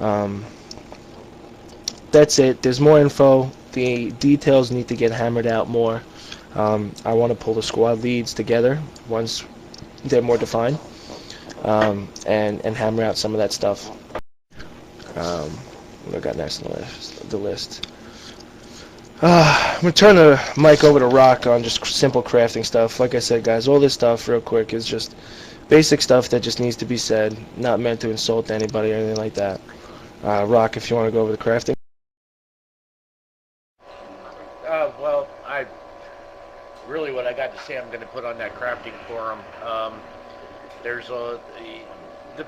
Um, that's it. There's more info. The details need to get hammered out more. I want to pull the squad leads together once they're more defined, and hammer out some of that stuff. What I got next on the list? I'm gonna turn the mic over to Rock on just simple crafting stuff. Like I said, guys, all this stuff, real quick, is just basic stuff that just needs to be said, not meant to insult anybody or anything like that. Rock, if you want to go over the crafting. Well, I really what I got to say I'm going to put on that crafting forum. There's the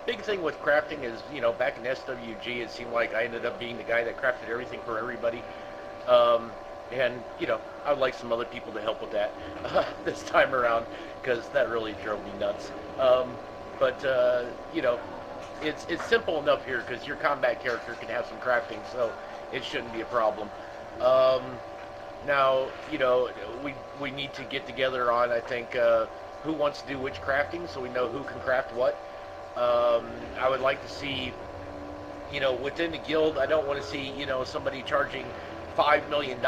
big thing with crafting is, back in SWG, it seemed like I ended up being the guy that crafted everything for everybody. Um, and, I would like some other people to help with that this time around, because that really drove me nuts. But it's simple enough here, because your combat character can have some crafting, so it shouldn't be a problem. Um, Now, we need to get together on, I think, who wants to do which crafting, so we know who can craft what. I would like to see, within the guild, I don't want to see, somebody charging $5 million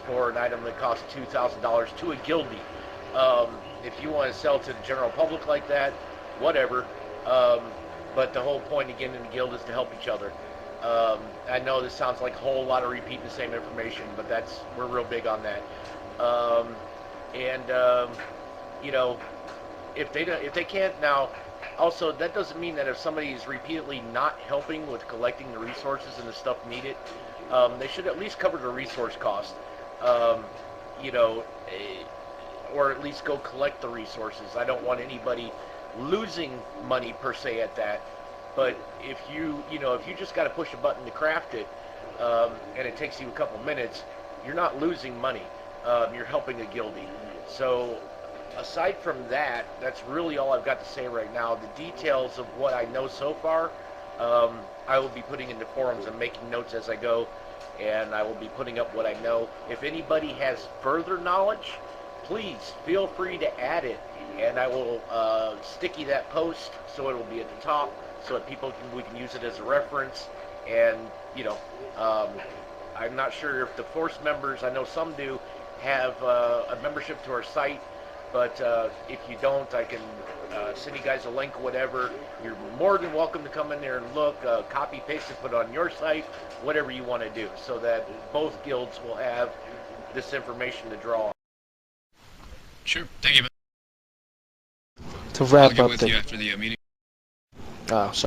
for an item that costs $2,000 to a guildie. If you want to sell to the general public like that, whatever. Um, but the whole point again in the guild is to help each other. I know this sounds like a whole lot of repeating the same information, but we're real big on that. Um, and you know, if they can't now, also that doesn't mean that if somebody is repeatedly not helping with collecting the resources and the stuff needed, they should at least cover the resource cost. Um, you know, or at least go collect the resources. I don't want anybody losing money per se at that. But if if you just got to push a button to craft it, and it takes you a couple minutes, you're not losing money. You're helping a guildie. So aside from that, that's really all I've got to say right now. The details of what I know so far, I will be putting into forums and making notes as I go, and I will be putting up what I know. If anybody has further knowledge, please feel free to add it, and I will sticky that post so it will be at the top, so that we can use it as a reference. And um, I'm not sure if the Force members, I know some do, have a membership to our site, but if you don't, I can send you guys a link or whatever. You're more than welcome to come in there and look, copy, paste it, put it on your site, whatever you want to do, so that both guilds will have this information to draw on. Sure. Thank you. To I'll wrap get up with the you after the meeting. oh, sorry.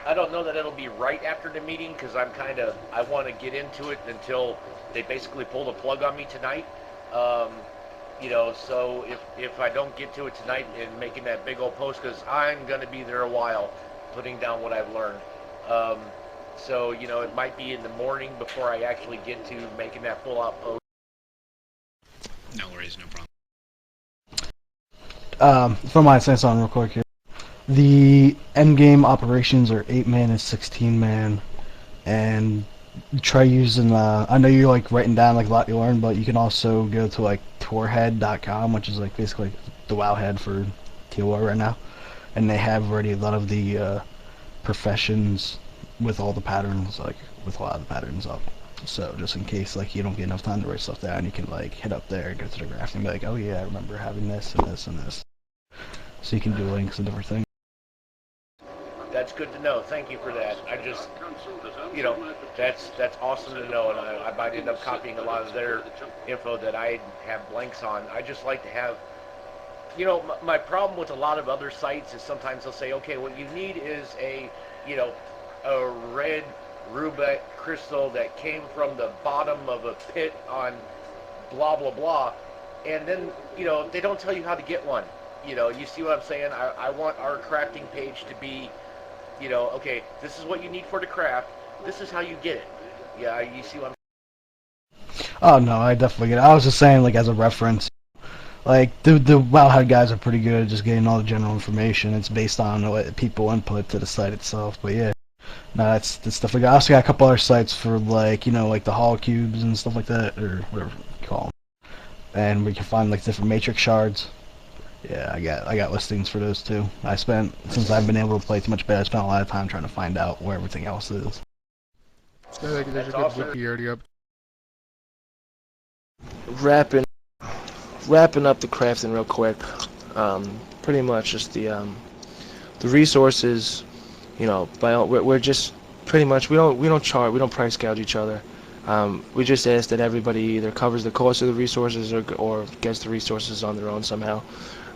I don't know that it'll be right after the meeting, because I want to get into it until they basically pull the plug on me tonight. Um, so if I don't get to it tonight and making that big old post, because I'm going to be there a while putting down what I've learned. Um, so, it might be in the morning before I actually get to making that full out post. No worries, no problem. If I might say something real quick here. The endgame operations are 8-man and 16-man, and try using, I know you're like writing down like a lot you learned, but you can also go to like torhead.com, which is like basically the wowhead for TOR right now, and they have already a lot of the professions with all the patterns, like with a lot of the patterns up. So just in case like you don't get enough time to write stuff down, you can like hit up there, go to the graph and be like, oh yeah, I remember having this and this and this. So you can do links and different things. That's good to know. Thank you for that. I just, that's awesome to know, and I might end up copying a lot of their info that I have blanks on. I just like to have, my problem with a lot of other sites is sometimes they'll say, okay, what you need is a red rubite crystal that came from the bottom of a pit on blah blah blah, and then they don't tell you how to get one. You see what I'm saying? I want our crafting page to be, okay, this is what you need for the craft. This is how you get it. Yeah, you see what I'm Oh no, I definitely get it. I was just saying like as a reference. Like the wowhead guys are pretty good at just getting all the general information. It's based on what people input to the site itself. But yeah, no, that's stuff. I also got a couple other sites for like like the hall cubes and stuff like that, or whatever you call them. And we can find like different matrix shards. Yeah, I got listings for those too. Since I've been able to play too much beta, I spent a lot of time trying to find out where everything else is. There's a That's good awesome. wiki already up. Wrapping up the crafting real quick. Pretty much just the resources. You know, we're just pretty much we don't price gouge each other. We just ask that everybody either covers the cost of the resources or gets the resources on their own somehow.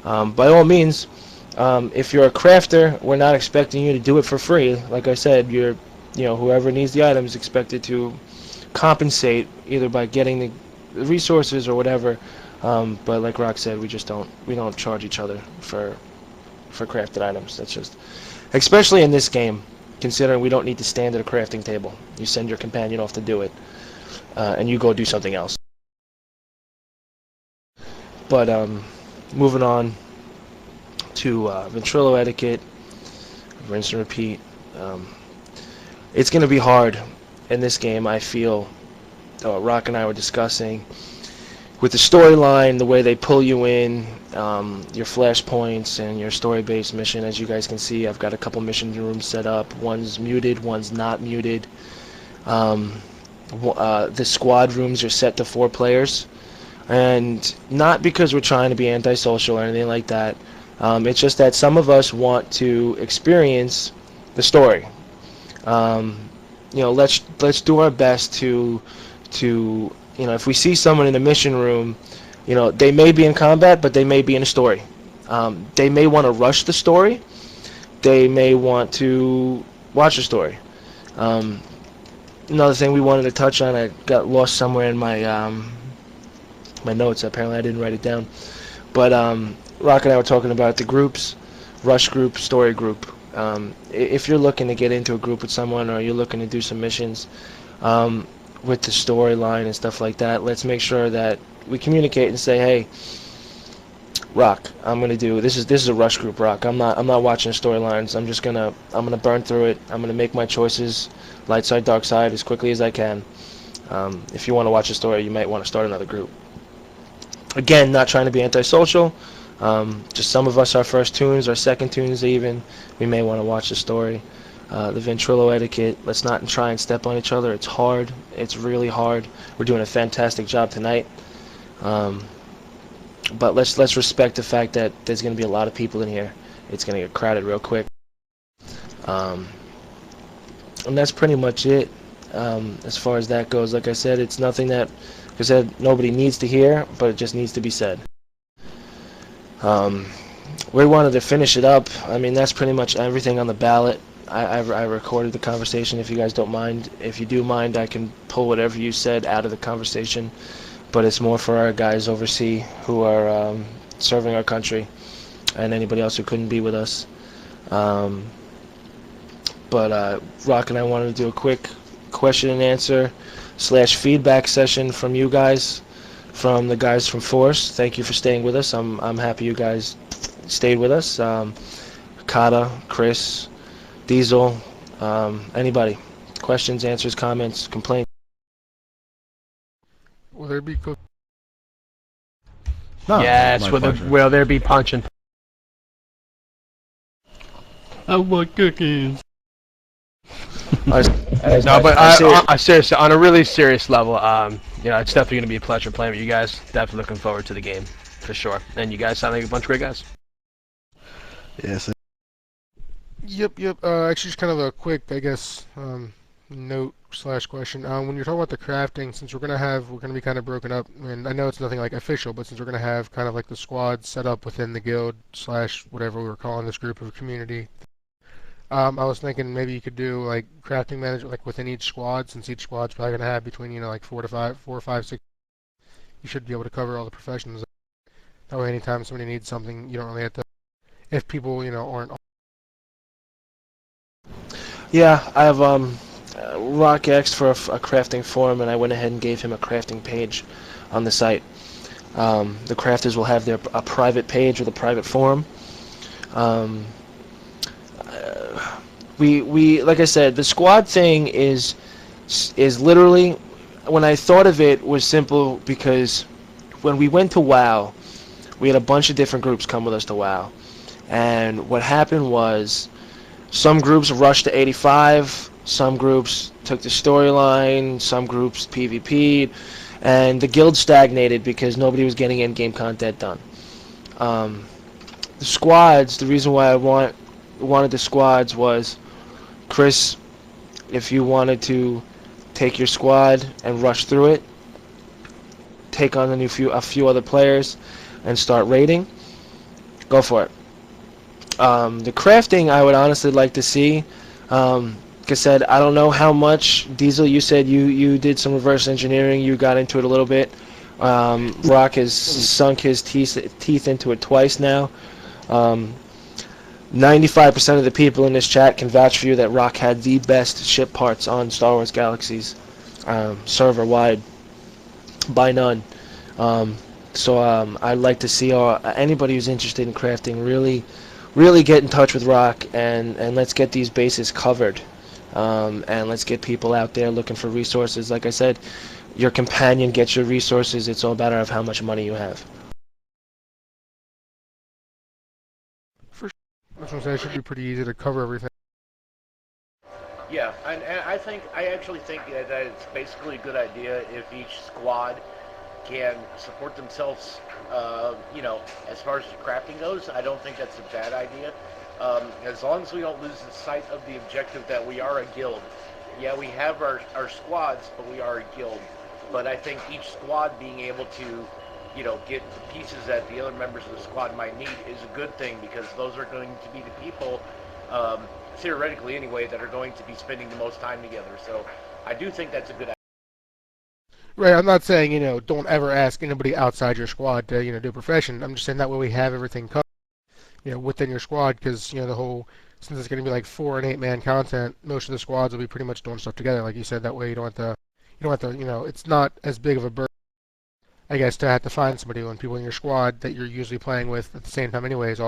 By all means, if you're a crafter, we're not expecting you to do it for free. Like I said, whoever needs the item is expected to compensate either by getting the resources or whatever. But like Rock said, we don't charge each other for crafted items. That's just, especially in this game, considering we don't need to stand at a crafting table. You send your companion off to do it, and you go do something else. But moving on to Ventrilo etiquette, rinse and repeat. It's going to be hard in this game, I feel. Rock and I were discussing with the storyline, the way they pull you in, your flashpoints and your story-based mission. As you guys can see, I've got a couple mission rooms set up. One's muted, one's not muted. The squad rooms are set to 4 players, and not because we're trying to be antisocial or anything like that. It's just that some of us want to experience the story. Let's do our best to if we see someone in a mission room, they may be in combat, but they may be in a story. They may want to rush the story. They may want to watch the story. Another thing we wanted to touch on, I got lost somewhere in my my notes. Apparently, I didn't write it down. But Rock and I were talking about the groups, rush group, story group. If you're looking to get into a group with someone or you're looking to do some missions with the storyline and stuff like that, let's make sure that we communicate and say, hey, Rock, I'm gonna do this is a rush group, Rock. I'm not watching storylines. I'm gonna burn through it. I'm gonna make my choices, light side, dark side, as quickly as I can. If you want to watch a story, you might want to start another group. Again, not trying to be antisocial. Just some of us, our first tunes, our second tunes even, we may want to watch the story. The Ventrilo etiquette, let's not try and step on each other. It's hard. It's really hard. We're doing a fantastic job tonight. But let's respect the fact that there's going to be a lot of people in here. It's going to get crowded real quick. And that's pretty much it. As far as that goes, like I said, it's nothing that, like I said, nobody needs to hear, but it just needs to be said. We wanted to finish it up. I mean, that's pretty much everything on the ballot. I recorded the conversation, if you guys don't mind. If you do mind, I can pull whatever you said out of the conversation, but it's more for our guys overseas who are serving our country and anybody else who couldn't be with us. But Rock and I wanted to do a quick question and answer / feedback session from you guys, from the guys from Force. Thank you for staying with us. I'm happy you guys stayed with us. Kata, Chris, Diesel, anybody? Questions, answers, comments, complaints? Will there be cook? No, Yes, my will pleasure. there be punching? I want cookies. No, but I seriously, on a really serious level, it's definitely going to be a pleasure playing with you guys. Definitely looking forward to the game, for sure. And you guys sound like a bunch of great guys. Yes. Yep. Actually, just kind of a quick, I guess, note / question. When you're talking about the crafting, since we're gonna be kind of broken up, and I know it's nothing like official, but since we're gonna have kind of like the squad set up within the guild / whatever we were calling this group of community. I was thinking maybe you could do like crafting management like within each squad, since each squad's probably gonna have between like 4 or 5, 6. You should be able to cover all the professions. That way, anytime somebody needs something, you don't really have to. If people aren't. Yeah, I have Rock asked for a crafting forum, and I went ahead and gave him a crafting page on the site. The crafters will have a private page with a private forum. We like I said, the squad thing is literally, when I thought of it, was simple because when we went to WoW, we had a bunch of different groups come with us to WoW. And what happened was some groups rushed to 85, some groups took the storyline, some groups PvP'd, and the guild stagnated because nobody was getting in-game content done. The squads, the reason why I wanted the squads was, Chris, if you wanted to take your squad and rush through it, take on a few other players, and start raiding, go for it. The crafting I would honestly like to see. Like I said, I don't know how much. Diesel, you said you did some reverse engineering. You got into it a little bit. Rock has sunk his teeth into it twice now. 95% of the people in this chat can vouch for you that Rock had the best ship parts on Star Wars Galaxies, server-wide, by none. I'd like to see anybody who's interested in crafting really get in touch with Rock, and let's get these bases covered. And let's get people out there looking for resources. Like I said, your companion gets your resources. It's all a matter of how much money you have. For sure. I was gonna say it should be pretty easy to cover everything. Yeah, and I actually think that it's basically a good idea if each squad can support themselves, as far as the crafting goes. I don't think that's a bad idea. As long as we don't lose the sight of the objective that we are a guild. Yeah, we have our squads, but we are a guild. But I think each squad being able to, get the pieces that the other members of the squad might need is a good thing, because those are going to be the people, theoretically anyway, that are going to be spending the most time together. So I do think that's a good idea. Right, I'm not saying, don't ever ask anybody outside your squad to, do a profession. I'm just saying that way we have everything covered, within your squad, because, since it's going to be like 4 and 8 man content, most of the squads will be pretty much doing stuff together. Like you said, that way you don't have to, it's not as big of a burden, I guess, to have to find somebody when people in your squad that you're usually playing with at the same time anyways.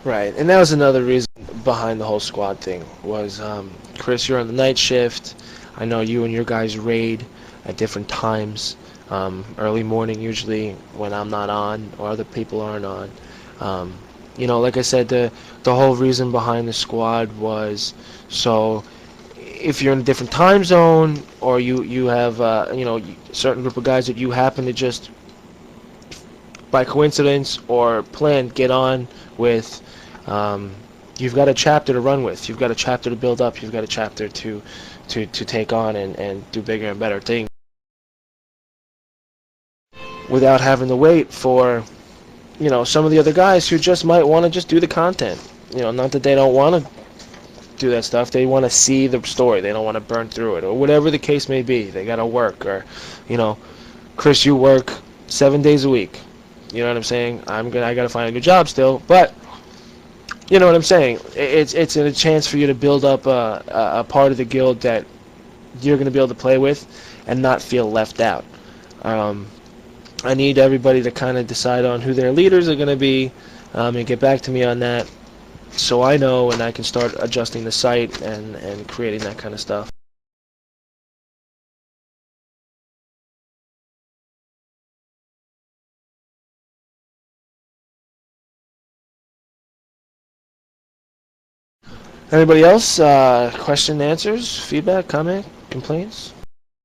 Right, and that was another reason behind the whole squad thing was, Chris, you're on the night shift. I know you and your guys raid at different times, early morning usually when I'm not on or other people aren't on. Like I said, the whole reason behind the squad was so if you're in a different time zone or you have certain group of guys that you happen to just by coincidence or plan get on with, you've got a chapter to run with, you've got a chapter to build up, you've got a chapter to take on and do bigger and better things without having to wait for some of the other guys who just might want to just do the content. Not that they don't want to do that stuff, they want to see the story, they don't want to burn through it, or whatever the case may be. They gotta work, or Chris, you work 7 days a week, you know what I'm saying? I gotta find a new job still, but you know what I'm saying? It's a chance for you to build up a part of the guild that you're going to be able to play with and not feel left out. I need everybody to kind of decide on who their leaders are going to be, and get back to me on that so I know and I can start adjusting the site and creating that kind of stuff. Anybody else? Question, answers, feedback, comment, complaints?